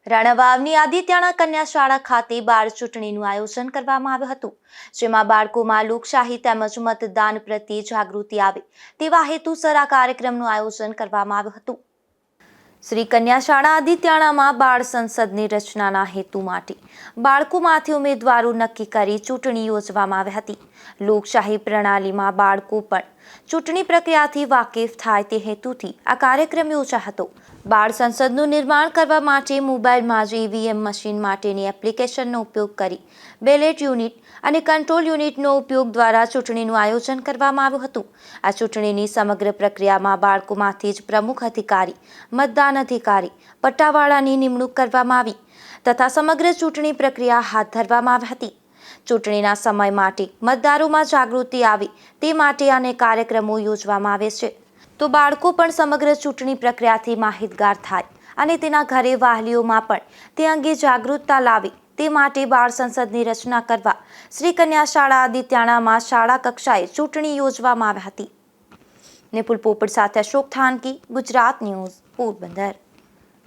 રાણાવાવની આદિત્યાણા કન્યા શાળા ખાતે બાળ ચૂંટણીનું આયોજન કરવામાં આવ્યું હતું, જેમાં બાળકોમાં લોકશાહી તેમજ મતદાન પ્રત્યે જાગૃતિ આવે તેવા હેતુસર આ કાર્યક્રમનું આયોજન કરવામાં આવ્યું હતું. શ્રી કન્યા શાળા આદિત્યાણામાં બાળ સંસદની રચનાના હેતુ માટે બાળકોમાંથી ઉમેદવારો નક્કી કરી ચૂંટણી યોજવામાં આવી હતી. લોકશાહી પ્રણાલીમાં બાળકો પણ ચૂંટણી પ્રક્રિયાથી વાકેફ થાય તે હેતુથી આ કાર્યક્રમ યોજાયો હતો. બાળ સંસદનું નિર્માણ કરવા માટે મોબાઈલમાં જ ઈવીએમ મશીન માટેની એપ્લિકેશનનો ઉપયોગ કરી બેલેટ યુનિટ અને કંટ્રોલ યુનિટનો ઉપયોગ દ્વારા ચૂંટણીનું આયોજન કરવામાં આવ્યું હતું. આ ચૂંટણીની સમગ્ર પ્રક્રિયામાં બાળકોમાંથી જ પ્રમુખ અધિકારી, મતદાન અધિકારી, પટ્ટાવાળાની નિમણૂક કરવામાં આવી તથા સમગ્ર ચૂંટણી પ્રક્રિયા હાથ ધરવામાં આવી હતી. ચૂંટણીના સમય માટે મતદારોમાં જાગૃતિ આવે તે માટે અનેક કાર્યક્રમો યોજવામાં આવે છે, તો બાળકો પણ સમગ્ર ચૂંટણી પ્રક્રિયાથી માહિતગાર થાય અને તેના ઘરે વાલીઓમાં પણ તે અંગે જાગૃતતા લાવે તે માટે બાળ સંસદની રચના કરવા શ્રી કન્યા શાળા આદિત્યાણામાં શાળા કક્ષાએ ચૂંટણી યોજવામાં આવી હતી. નિપુલ પોપટ સાથે અશોક થાનકી, ગુજરાત ન્યૂઝ, પોરબંદર.